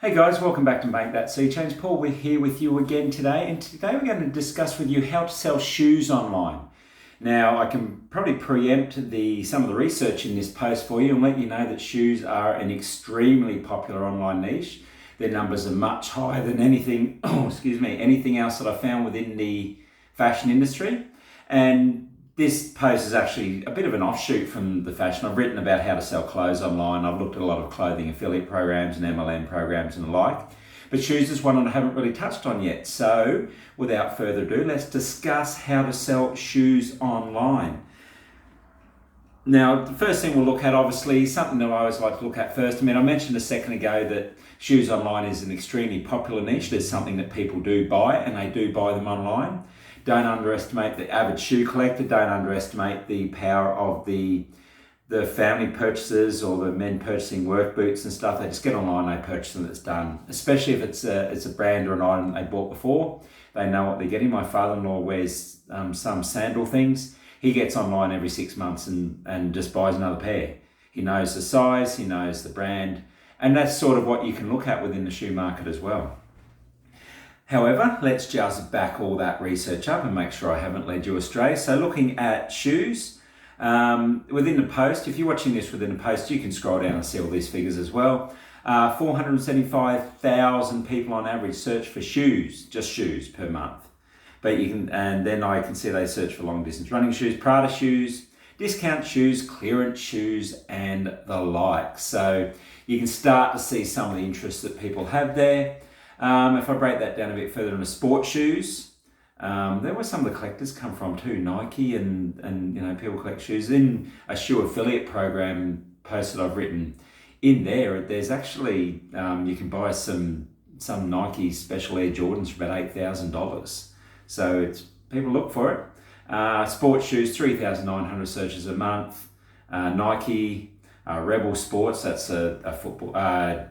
Hey guys, welcome back to Make That Sea Change. Paul, we're here with you again today, and today we're going to discuss with you how to sell shoes online. Now, I can probably preempt some of the research in this post for you and let you know that shoes are an extremely popular online niche. Their numbers are much higher than anything, anything else that I found within the fashion industry. And this post is actually a bit of an offshoot from the fashion. I've written about how to sell clothes online. I've looked at a lot of clothing affiliate programs and MLM programs and the like. But shoes is one that I haven't really touched on yet. So without further ado, let's discuss how to sell shoes online. Now, the first thing we'll look at, obviously, something that I always like to look at first. I mentioned a second ago that shoes online is an extremely popular niche. There's something that people do buy, and they do buy them online. Don't underestimate the avid shoe collector. Don't underestimate the power of the family purchases or the men purchasing work boots and stuff. They just get online, they purchase them, it's done. Especially if it's a brand or an item they bought before. They know what they're getting. My father-in-law wears some sandal things. He gets online every 6 months and just buys another pair. He knows the size, he knows the brand, and that's sort of what you can look at within the shoe market as well. However, let's just back all that research up and make sure I haven't led you astray. So looking at shoes, within the post, if you're watching this within the post, you can scroll down and see all these figures as well. 475,000 people on average search for shoes, just shoes per month. And then I can see they search for long distance running shoes, Prada shoes, discount shoes, clearance shoes, and the like. So you can start to see some of the interest that people have there. If I break that down a bit further into sports shoes, there were some of the collectors come from too, Nike and people collect shoes. In a shoe affiliate program post that I've written in there's actually, you can buy some Nike Special Air Jordans for about $8,000. So people look for it. Sports shoes, 3,900 searches a month. Nike, Rebel Sports, that's a football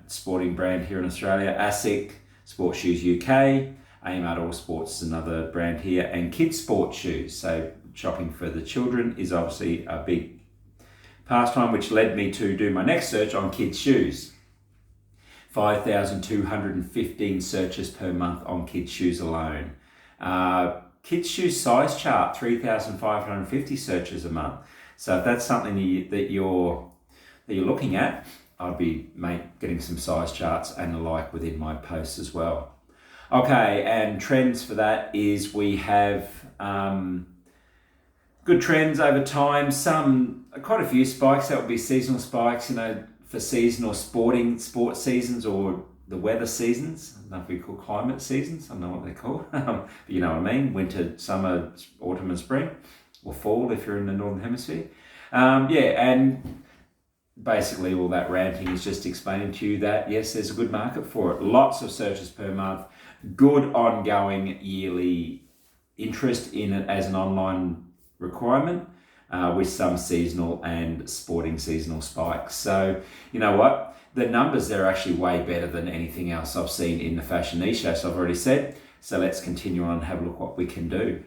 sporting brand here in Australia. ASIC, Sports Shoes UK, Aimart All Sports is another brand here, and kids sports shoes. So shopping for the children is obviously a big pastime, which led me to do my next search on kids shoes. 5,215 searches per month on kids shoes alone. Kids shoes size chart, 3,550 searches a month. So if that's something that you're looking at, I'd be getting some size charts and the like within my posts as well. Okay, and trends for that is we have good trends over time. Quite a few spikes. That would be seasonal spikes, for seasonal sports seasons or the weather seasons. I don't know if we call climate seasons. I don't know what they're called. But you know what I mean. Winter, summer, autumn and spring, or fall if you're in the Northern Hemisphere. And basically all that ranting is just explaining to you that yes, there's a good market for it. Lots of searches per month, good ongoing yearly interest in it as an online requirement, with some seasonal and sporting seasonal spikes. So you know what? The numbers there are actually way better than anything else I've seen in the fashion niche, as I've already said. So let's continue on and have a look what we can do.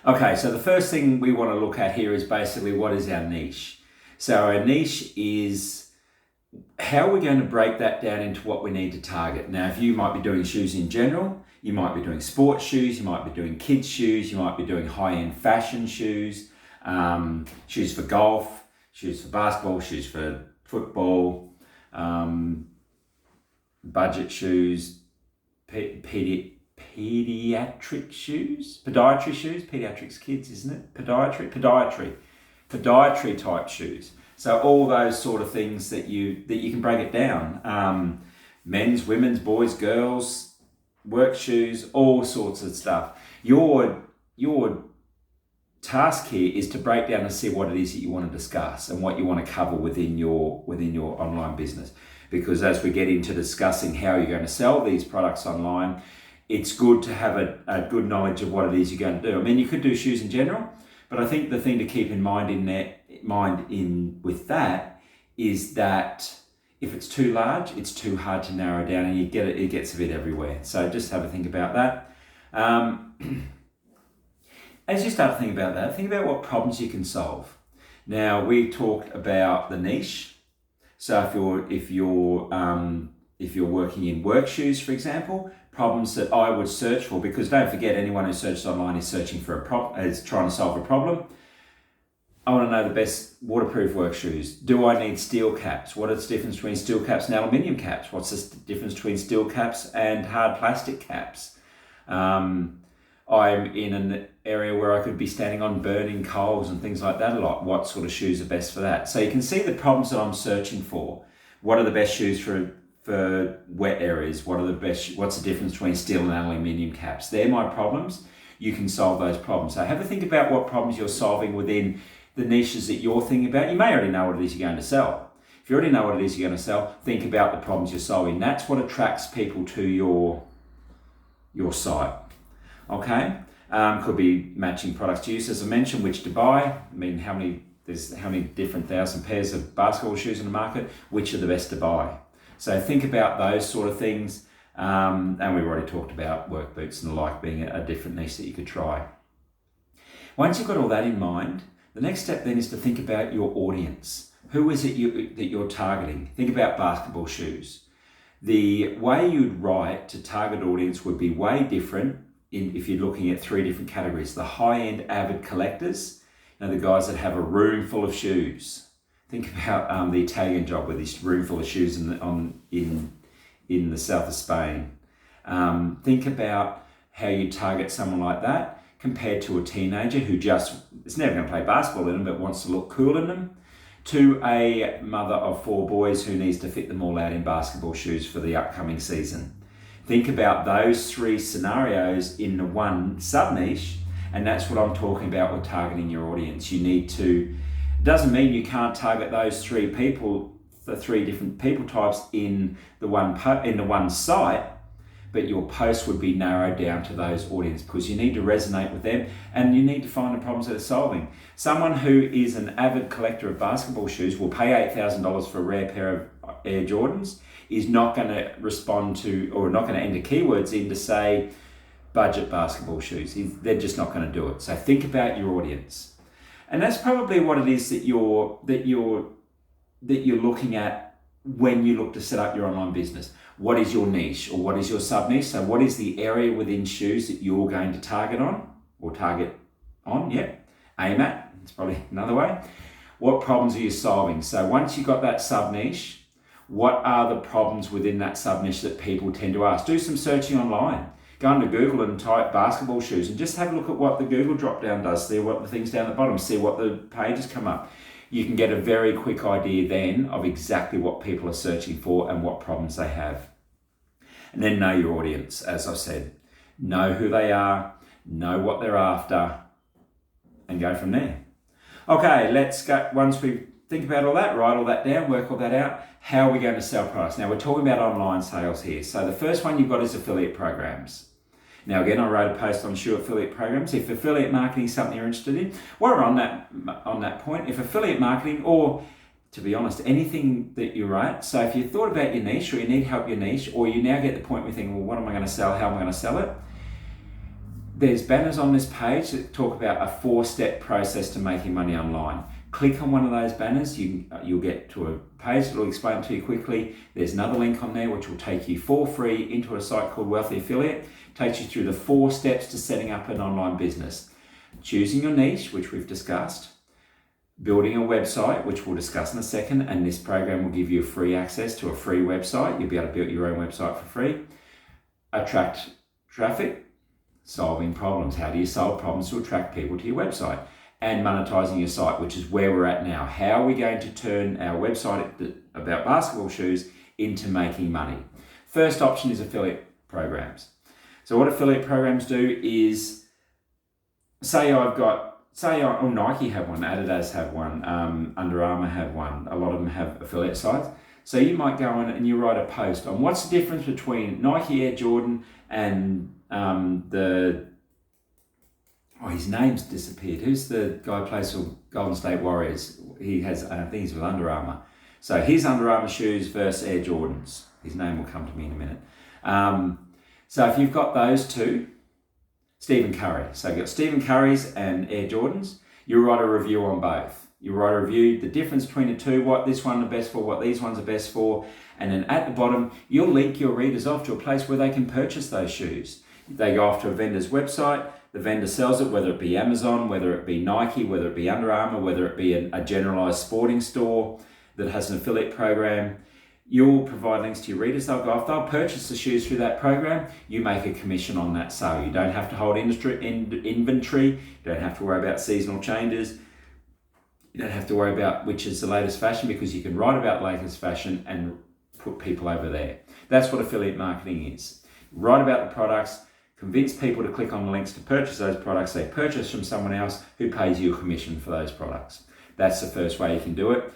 Okay, so the first thing we want to look at here is basically what is our niche. So our niche is how we're going to break that down into what we need to target. Now, if you might be doing shoes in general, you might be doing sports shoes, you might be doing kids shoes, you might be doing high-end fashion shoes, shoes for golf, shoes for basketball, shoes for football, budget shoes, pediatric shoes, podiatry shoes, pediatrics kids, isn't it? Podiatry type shoes. So all those sort of things that you can break it down. Men's, women's, boys, girls, work shoes, all sorts of stuff. Your task here is to break down and see what it is that you want to discuss and what you want to cover within your online business. Because as we get into discussing how you're going to sell these products online, it's good to have a good knowledge of what it is you're going to do. You could do shoes in general, but I think the thing to keep in mind with that is that if it's too large, it's too hard to narrow down, and it gets a bit everywhere. So just have a think about that. As you start to think about that, think about what problems you can solve. Now, we talked about the niche. So if if you're working in work shoes, for example, problems that I would search for, because don't forget, anyone who searches online is searching for is trying to solve a problem. I want to know the best waterproof work shoes. Do I need steel caps? What is the difference between steel caps and aluminium caps? What's the difference between steel caps and hard plastic caps? I'm in an area where I could be standing on burning coals and things like that a lot. What sort of shoes are best for that? So you can see the problems that I'm searching for. What are the best shoes for wet areas? What's the difference between steel and aluminium caps? They're my problems. You can solve those problems. So have a think about what problems you're solving within the niches that you're thinking about. You may already know what it is you're going to sell. If you already know what it is you're going to sell, think about the problems you're solving. That's what attracts people to your site. Okay? Could be matching products to use, as I mentioned, which to buy. I mean, there's how many different thousand pairs of basketball shoes in the market, which are the best to buy. So think about those sort of things. And we've already talked about work boots and the like being a different niche that you could try. Once you've got all that in mind, the next step then is to think about your audience. Who is it that you're targeting? Think about basketball shoes. The way you'd write to target audience would be way different if you're looking at three different categories. The high-end avid collectors, the guys that have a room full of shoes. Think about the Italian job with this room full of shoes in the south of Spain. Think about how you target someone like that compared to a teenager who just is never going to play basketball in them but wants to look cool in them, to a mother of 4 boys who needs to fit them all out in basketball shoes for the upcoming season. Think about those 3 scenarios in the one sub-niche, and that's what I'm talking about with targeting your audience. It doesn't mean you can't target those 3 people, the 3 different people types in the one site, but your post would be narrowed down to those audience because you need to resonate with them and you need to find the problems that they're solving. Someone who is an avid collector of basketball shoes will pay $8,000 for a rare pair of Air Jordans, is not going to respond to or not going to enter keywords in to say budget basketball shoes. They're just not going to do it. So think about your audience. And that's probably what it is that you're looking at when you look to set up your online business. What is your niche or what is your sub niche? So what is the area within shoes that you're going to target on? Aim at, it's probably another way. What problems are you solving? So once you've got that sub niche, what are the problems within that sub niche that people tend to ask? Do some searching online. Go into Google and type basketball shoes and just have a look at what the Google drop down does. See what the things down the bottom, see what the pages come up. You can get a very quick idea then of exactly what people are searching for and what problems they have. And then know your audience, as I said. Know who they are, know what they're after, and go from there. Okay, let's go. Once we think about all that, write all that down, work all that out, how are we going to sell products? Now we're talking about online sales here. So the first one you've got is affiliate programs. Now again, I wrote a post on Sure Affiliate Programs. If affiliate marketing is something you're interested in, while we're on that point, if affiliate marketing, or to be honest, anything that you write, so if you thought about your niche or you need help your niche, or you now get the point where you think, well, what am I going to sell? How am I going to sell it? There's banners on this page that talk about a 4-step process to making money online. Click on one of those banners, you'll get to a page that will explain it to you quickly. There's another link on there which will take you for free into a site called Wealthy Affiliate. Takes you through the 4 steps to setting up an online business. Choosing your niche, which we've discussed. Building a website, which we'll discuss in a second, and this program will give you free access to a free website. You'll be able to build your own website for free. Attract traffic, solving problems. How do you solve problems to attract people to your website? And monetizing your site, which is where we're at now. How are we going to turn our website about basketball shoes into making money? First option is affiliate programs. So what affiliate programs do is, Nike have one, Adidas have one, Under Armour have one, a lot of them have affiliate sites. So you might go in and you write a post on what's the difference between Nike Air Jordan and his name's disappeared. Who's the guy who plays for Golden State Warriors? I think he's with Under Armour. So his Under Armour shoes versus Air Jordans. His name will come to me in a minute. So if you've got those two, Stephen Curry. So you've got Stephen Curry's and Air Jordans, you write a review on both. you write a review, the difference between the two, what this one are best for, what these ones are best for, and then at the bottom, you'll link your readers off to a place where they can purchase those shoes. They go off to a vendor's website, the vendor sells it, whether it be Amazon, whether it be Nike, whether it be Under Armour, whether it be a generalised sporting store that has an affiliate program. You'll provide links to your readers. They'll go off, they'll purchase the shoes through that program. You make a commission on that sale. You don't have to hold inventory. You don't have to worry about seasonal changes. You don't have to worry about which is the latest fashion, because you can write about the latest fashion and put people over there. That's what affiliate marketing is. Write about the products, convince people to click on the links to purchase those products. They purchase from someone else who pays you a commission for those products. That's the first way you can do it.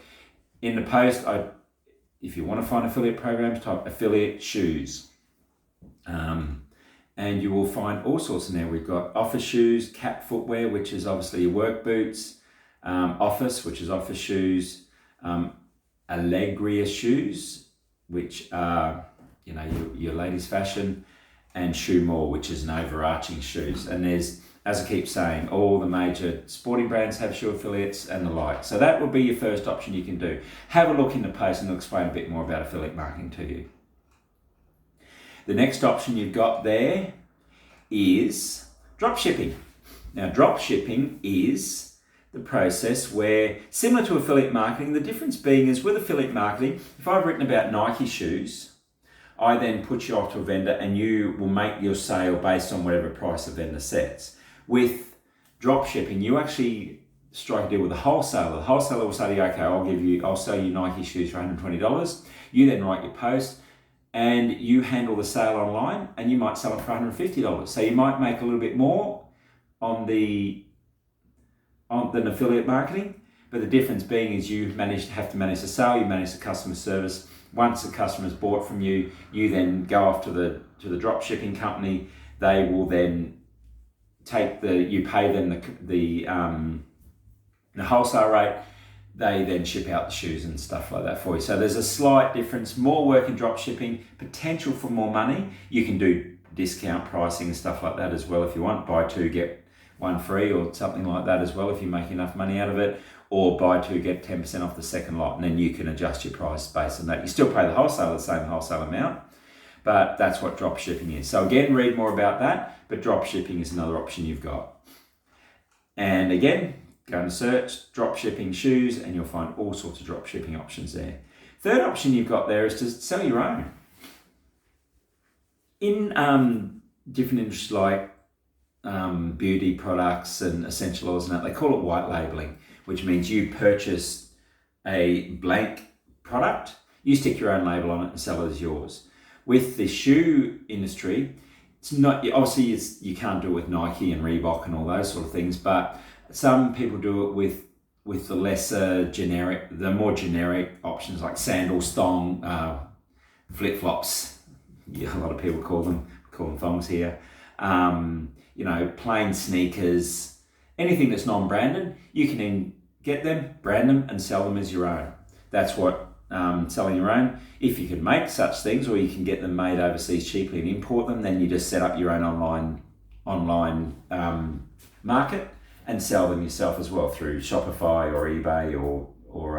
In the post, if you want to find affiliate programs, type affiliate shoes. And you will find all sorts in there. We've got office shoes, Cap footwear, which is obviously your work boots, office, which is office shoes, Allegria shoes, which are, your ladies' fashion, and Shoe More, which is an overarching shoes. And there's, as I keep saying, all the major sporting brands have shoe affiliates and the like. So that will be your first option you can do. Have a look in the post and I'll explain a bit more about affiliate marketing to you. The next option you've got there is drop shipping. Now, drop shipping is the process where, similar to affiliate marketing, the difference being is with affiliate marketing, if I've written about Nike shoes, I then put you off to a vendor and you will make your sale based on whatever price the vendor sets. With drop shipping, you actually strike a deal with the wholesaler. The wholesaler will say to you, okay, I'll sell you Nike shoes for $120. You then write your post and you handle the sale online, and you might sell it for $150. So you might make a little bit more than affiliate marketing, but the difference being is you have to manage the sale, you manage the customer service. Once the customer's bought from you, you then go off to the drop shipping company. They will then you pay them the wholesale rate. They then ship out the shoes and stuff like that for you. So there's a slight difference, more work in drop shipping, potential for more money. You can do discount pricing and stuff like that as well if you want. Buy two, get one free or something like that as well if you make enough money out of it, or buy two, get 10% off the second lot, and then you can adjust your price based on that. You still pay the wholesaler the same wholesale amount, but that's what drop shipping is. So again, read more about that, but drop shipping is another option you've got. And again, go and search drop shipping shoes and you'll find all sorts of drop shipping options there. Third option you've got there is to sell your own. In different industries like beauty products and essential oils and that, they call it white labeling, which means you purchase a blank product, you stick your own label on it and sell it as yours. With the shoe industry, it's not, obviously you can't do it with Nike and Reebok and all those sort of things, but some people do it with the the more generic options like sandals, thong, flip-flops. Yeah, a lot of people call them thongs here. Plain sneakers, anything that's non-branded, you can then get them, brand them, and sell them as your own. That's what selling your own. If you can make such things, or you can get them made overseas cheaply and import them, then you just set up your own online market and sell them yourself as well through Shopify or eBay or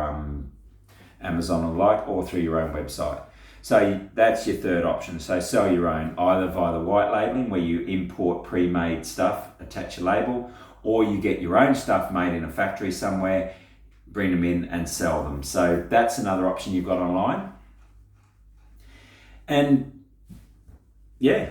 Amazon or like, or through your own website. So that's your third option. So sell your own, either via the white labeling where you import pre-made stuff, attach a label, or you get your own stuff made in a factory somewhere, bring them in and sell them. So that's another option you've got online. And yeah,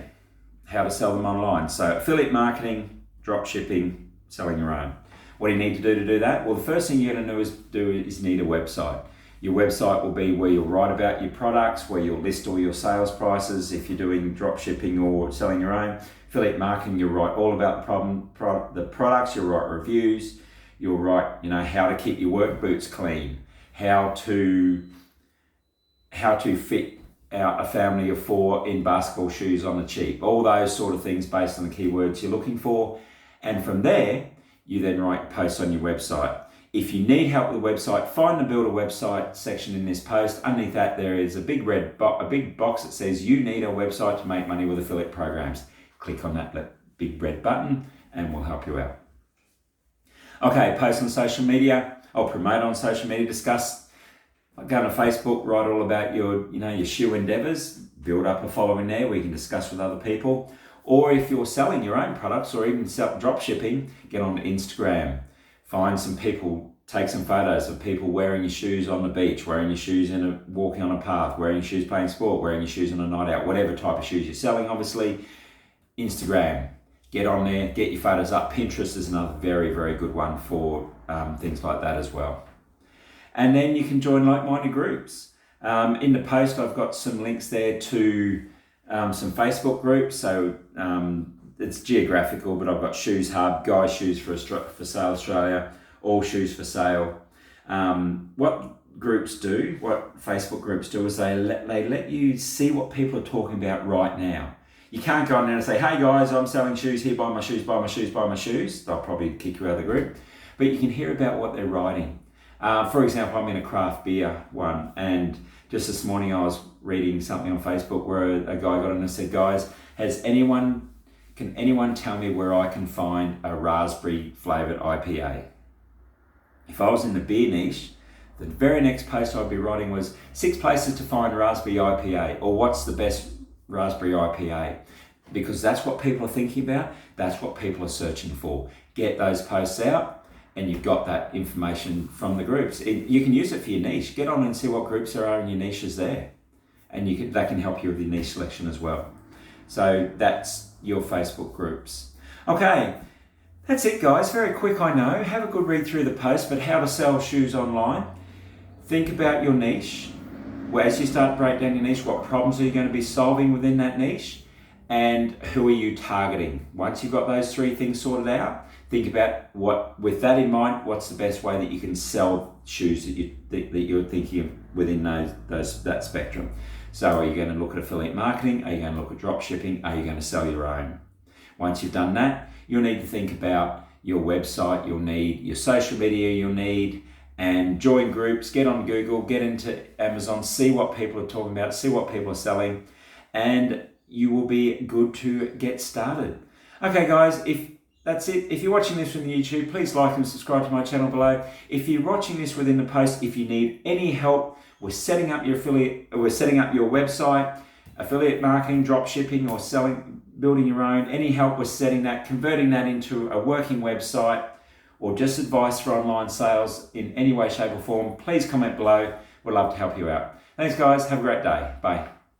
how to sell them online. So affiliate marketing, drop shipping, selling your own. What do you need to do that? Well, the first thing you're going to do is need a website. Your website will be where you'll write about your products, where you'll list all your sales prices. If you're doing drop shipping or selling your own, affiliate marketing, you'll write all about the products, you'll write reviews, you'll write, how to keep your work boots clean, how to fit out a family of 4 in basketball shoes on the cheap, all those sort of things based on the keywords you're looking for. And from there, you then write posts on your website. If you need help with the website, find the build a website section in this post. Underneath that, there is a big big box that says you need a website to make money with affiliate programs. Click on that big red button and we'll help you out. Okay, post on social media. I'll promote on social media, discuss, go on Facebook, write all about your shoe endeavors, build up a following there where you can discuss with other people. Or if you're selling your own products or even drop shipping, get on Instagram. Find some people, take some photos of people wearing your shoes on the beach, wearing your shoes walking on a path, wearing your shoes playing sport, wearing your shoes on a night out, whatever type of shoes you're selling, obviously. Instagram, get on there, get your photos up. Pinterest is another very, very good one for things like that as well. And then you can join like-minded groups. In the post, I've got some links there to some Facebook groups. So it's geographical, but I've got Shoes Hub, Guys Shoes for Sale Australia, All Shoes for Sale. What groups do, what Facebook groups do, is they let you see what people are talking about right now. You can't go on there and say, hey guys, I'm selling shoes here, buy my shoes, buy my shoes, buy my shoes. They'll probably kick you out of the group. But you can hear about what they're writing. For example, I'm in a craft beer one, and just this morning I was reading something on Facebook where a guy got in and said, guys, can anyone tell me where I can find a raspberry flavoured IPA? If I was in the beer niche, the very next post I'd be writing was 6 places to find raspberry IPA, or what's the best raspberry IPA, because that's what people are thinking about. That's what people are searching for. Get those posts out and you've got that information from the groups. You can use it for your niche. Get on and see what groups there are in your niches there. And that can help you with your niche selection as well. So that's your Facebook groups. Okay, that's it guys. Very quick, I know. Have a good read through the post, but how to sell shoes online. Think about your niche. As you start to break down your niche, what problems are you going to be solving within that niche? And who are you targeting? Once you've got those 3 things sorted out, think about with that in mind, what's the best way that you can sell shoes that you're thinking of within that spectrum. So are you going to look at affiliate marketing? Are you going to look at drop shipping? Are you going to sell your own? Once you've done that, you'll need to think about your website, you'll need your social media, you'll need, and join groups, get on Google, get into Amazon, see what people are talking about, see what people are selling, and you will be good to get started. Okay guys, that's it. If you're watching this from YouTube, please like and subscribe to my channel below. If you're watching this within the post, if you need any help with setting up your website, affiliate marketing, drop shipping, or building your own, any help with setting that, converting that into a working website, or just advice for online sales in any way, shape or form, please comment below. We'd love to help you out. Thanks guys, have a great day. Bye.